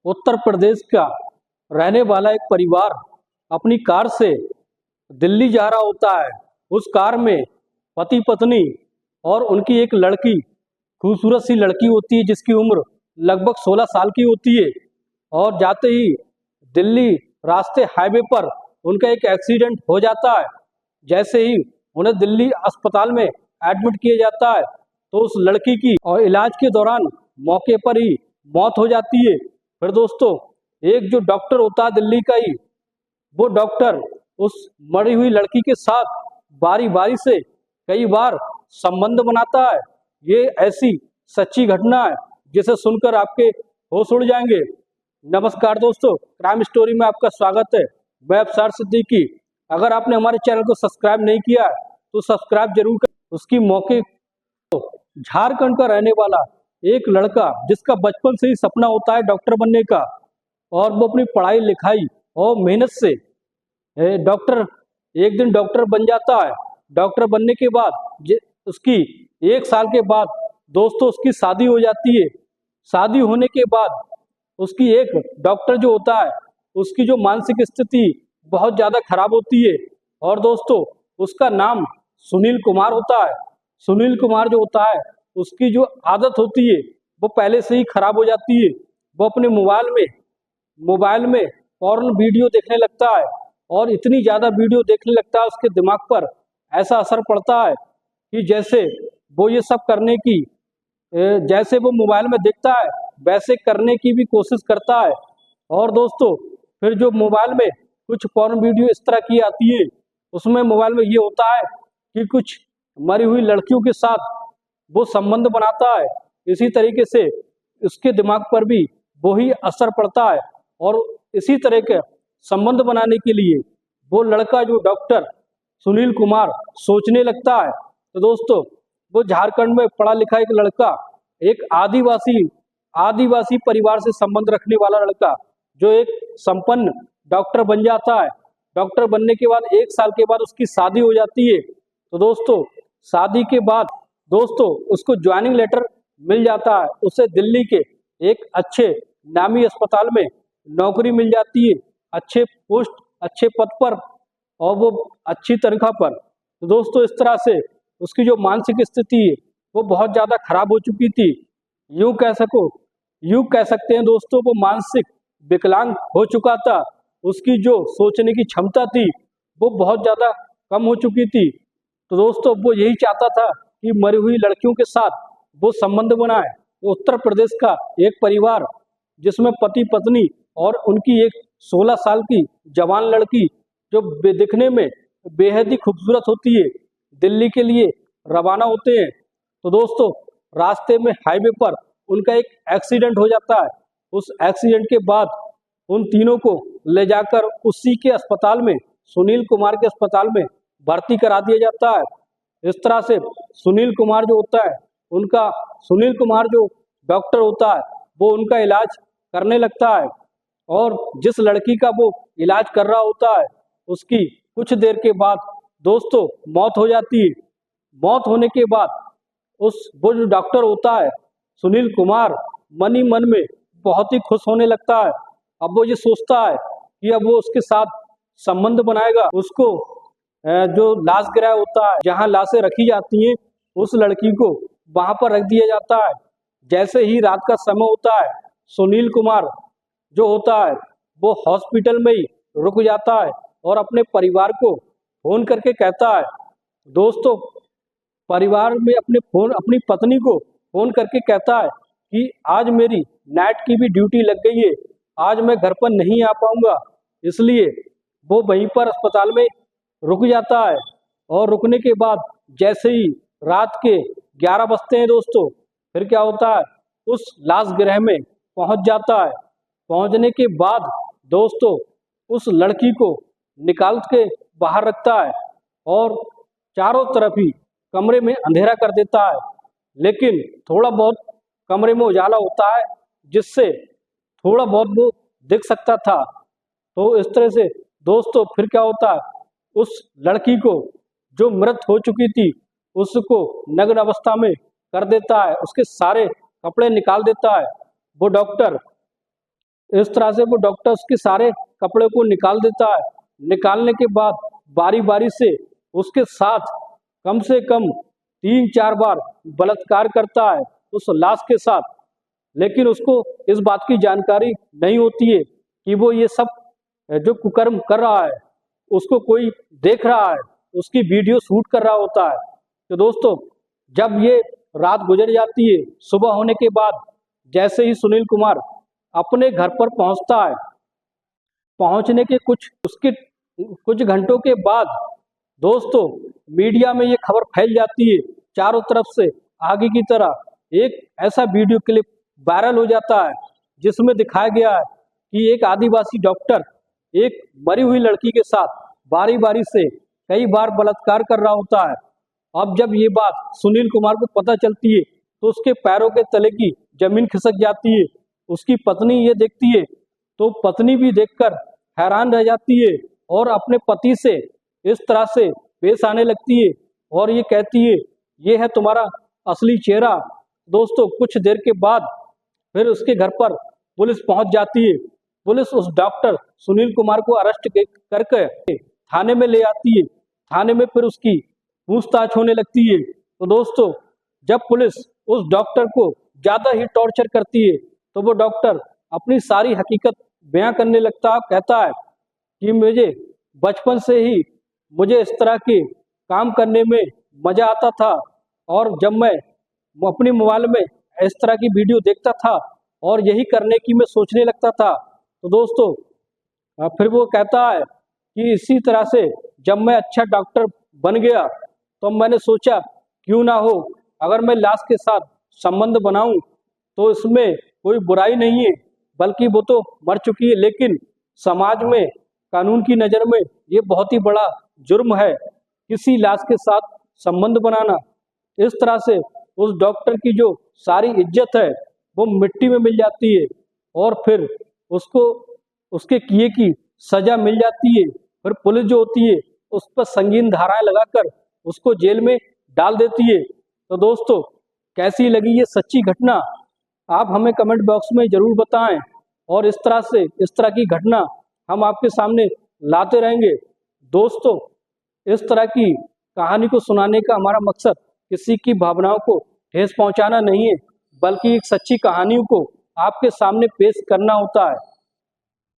उत्तर प्रदेश का रहने वाला एक परिवार अपनी कार से दिल्ली जा रहा होता है। उस कार में पति पत्नी और उनकी एक लड़की, खूबसूरत सी लड़की होती है जिसकी उम्र लगभग 16 साल की होती है। और जाते ही दिल्ली रास्ते हाईवे पर उनका एक एक्सीडेंट हो जाता है। जैसे ही उन्हें दिल्ली अस्पताल में एडमिट किया जाता है तो उस लड़की की और इलाज के दौरान मौके पर ही मौत हो जाती है। फिर दोस्तों, एक जो डॉक्टर होता है दिल्ली का ही, वो डॉक्टर उस मरी हुई लड़की के साथ बारी बारी से कई बार संबंध बनाता है। ये ऐसी सच्ची घटना है जिसे सुनकर आपके होश उड़ जाएंगे। नमस्कार दोस्तों, क्राइम स्टोरी में आपका स्वागत है। मैं अफसार सिद्दीकी। अगर आपने हमारे चैनल को सब्सक्राइब नहीं किया है तो सब्सक्राइब जरूर करें। उसकी मौके झारखंड का रहने वाला एक लड़का जिसका बचपन से ही सपना होता है डॉक्टर बनने का, और वो अपनी पढ़ाई लिखाई और मेहनत से डॉक्टर एक दिन डॉक्टर बन जाता है। डॉक्टर बनने के बाद उसकी 1 साल के बाद दोस्तों उसकी शादी हो जाती है। शादी होने के बाद उसकी एक डॉक्टर जो होता है उसकी जो मानसिक स्थिति बहुत ज़्यादा खराब होती है। और दोस्तों, उसका नाम सुनील कुमार होता है। सुनील कुमार जो होता है उसकी जो आदत होती है वो पहले से ही खराब हो जाती है। वो अपने मोबाइल में पॉर्न वीडियो देखने लगता है और इतनी ज़्यादा वीडियो देखने लगता है उसके दिमाग पर ऐसा असर पड़ता है कि जैसे वो ये सब करने की जैसे वो मोबाइल में देखता है वैसे करने की भी कोशिश करता है। और दोस्तों, फिर जो मोबाइल में कुछ पॉर्न वीडियो इस तरह की आती है, उसमें मोबाइल में ये होता है कि कुछ मरी हुई लड़कियों के साथ वो संबंध बनाता है। इसी तरीके से उसके दिमाग पर भी वही असर पड़ता है और इसी तरह के संबंध बनाने के लिए वो लड़का जो डॉक्टर सुनील कुमार सोचने लगता है। तो दोस्तों, वो झारखंड में पढ़ा लिखा एक लड़का, एक आदिवासी परिवार से संबंध रखने वाला लड़का जो एक संपन्न डॉक्टर बन जाता है। डॉक्टर बनने के बाद 1 साल के बाद उसकी शादी हो जाती है। तो दोस्तों, शादी के बाद दोस्तों उसको ज्वाइनिंग लेटर मिल जाता है। उसे दिल्ली के एक अच्छे नामी अस्पताल में नौकरी मिल जाती है, अच्छे पोस्ट, अच्छे पद पर, और वो अच्छी तनख्वाह पर। तो दोस्तों, इस तरह से उसकी जो मानसिक स्थिति है वो बहुत ज़्यादा खराब हो चुकी थी। यूँ कह सकते हैं दोस्तों, वो मानसिक विकलांग हो चुका था। उसकी जो सोचने की क्षमता थी वो बहुत ज़्यादा कम हो चुकी थी। तो दोस्तों, वो यही चाहता था कि मरी हुई लड़कियों के साथ वो संबंध बनाए। तो उत्तर प्रदेश का एक परिवार जिसमें पति पत्नी और उनकी एक 16 साल की जवान लड़की जो दिखने में बेहद ही खूबसूरत होती है, दिल्ली के लिए रवाना होते हैं। तो दोस्तों, रास्ते में हाईवे पर उनका एक एक्सीडेंट हो जाता है। उस एक्सीडेंट के बाद उन तीनों को ले जाकर उसी के अस्पताल में, सुनील कुमार के अस्पताल में भर्ती करा दिया जाता है। इस तरह से सुनील कुमार जो डॉक्टर होता है वो उनका इलाज करने लगता है। और जिस लड़की का वो इलाज कर रहा होता है उसकी कुछ देर के बाद दोस्तों मौत हो जाती है। मौत होने के बाद वो जो डॉक्टर होता है सुनील कुमार मन ही मन में बहुत ही खुश होने लगता है। अब वो ये सोचता है कि अब वो उसके साथ संबंध बनाएगा। उसको जो लाश गृह होता है जहाँ लाशें रखी जाती हैं, उस लड़की को वहां पर रख दिया जाता है। जैसे ही रात का समय होता है, सुनील कुमार जो होता है वो हॉस्पिटल में ही रुक जाता है और अपने परिवार को फोन करके कहता है, दोस्तों परिवार में अपनी पत्नी को फोन करके कहता है कि आज मेरी नाइट की भी ड्यूटी लग गई है, आज मैं घर पर नहीं आ पाऊंगा। इसलिए वो वहीं पर अस्पताल में रुक जाता है। और रुकने के बाद जैसे ही रात के 11 बजते हैं दोस्तों, फिर क्या होता है, उस लाश गृह में पहुंच जाता है। पहुंचने के बाद दोस्तों उस लड़की को निकाल के बाहर रखता है और चारों तरफ ही कमरे में अंधेरा कर देता है। लेकिन थोड़ा बहुत कमरे में उजाला होता है जिससे थोड़ा बहुत वो दिख सकता था। तो इस तरह से दोस्तों फिर क्या होता है, उस लड़की को जो मृत हो चुकी थी उसको नग्न अवस्था में कर देता है, उसके सारे कपड़े निकाल देता है वो डॉक्टर। इस तरह से वो डॉक्टर उसके सारे कपड़े को निकाल देता है। निकालने के बाद बारी बारी से उसके साथ कम से कम 3-4 बार बलात्कार करता है उस लाश के साथ। लेकिन उसको इस बात की जानकारी नहीं होती है कि वो ये सब जो कुकर्म कर रहा है उसको कोई देख रहा है, उसकी वीडियो शूट कर रहा होता है। तो दोस्तों, जब ये रात गुजर जाती है, सुबह होने के बाद जैसे ही सुनील कुमार अपने घर पर पहुंचता है, पहुंचने के कुछ घंटों के बाद दोस्तों मीडिया में ये खबर फैल जाती है चारों तरफ से आगे की तरह। एक ऐसा वीडियो क्लिप वायरल हो जाता है जिसमें दिखाया गया है कि एक आदिवासी डॉक्टर एक मरी हुई लड़की के साथ बारी बारी से कई बार बलात्कार कर रहा होता है। अब जब ये बात सुनील कुमार को पता चलती है तो उसके पैरों के तले की जमीन खिसक जाती है। उसकी पत्नी ये देखती है तो पत्नी भी देखकर हैरान रह जाती है और अपने पति से इस तरह से पेश आने लगती है और ये कहती है, ये है तुम्हारा असली चेहरा। दोस्तों, कुछ देर के बाद फिर उसके घर पर पुलिस पहुंच जाती है। पुलिस उस डॉक्टर सुनील कुमार को अरेस्ट करके थाने में ले आती है। थाने में फिर उसकी पूछताछ होने लगती है। तो दोस्तों, जब पुलिस उस डॉक्टर को ज्यादा ही टॉर्चर करती है तो वो डॉक्टर अपनी सारी हकीकत बयां करने लगता है। कहता है कि मुझे बचपन से ही मुझे इस तरह के काम करने में मजा आता था और जब मैं अपने मोबाइल में इस तरह की वीडियो देखता था और यही करने की मैं सोचने लगता था। तो दोस्तों, फिर वो कहता है कि इसी तरह से जब मैं अच्छा डॉक्टर बन गया तो मैंने सोचा क्यों ना हो, अगर मैं लाश के साथ संबंध बनाऊं तो इसमें कोई बुराई नहीं है, बल्कि वो तो मर चुकी है, लेकिन समाज में कानून की नज़र में ये बहुत ही बड़ा जुर्म है किसी लाश के साथ संबंध बनाना। इस तरह से उस डॉक्टर की जो सारी इज्जत है वो मिट्टी में मिल जाती है और फिर उसको उसके किए की सजा मिल जाती है। फिर पुलिस जो होती है उस पर संगीन धाराएं लगाकर उसको जेल में डाल देती है। तो दोस्तों, कैसी लगी ये सच्ची घटना, आप हमें कमेंट बॉक्स में ज़रूर बताएं और इस तरह की घटना हम आपके सामने लाते रहेंगे। दोस्तों, इस तरह की कहानी को सुनाने का हमारा मकसद किसी की भावनाओं को ठेस पहुंचाना नहीं है, बल्कि एक सच्ची कहानियों को आपके सामने पेश करना होता है।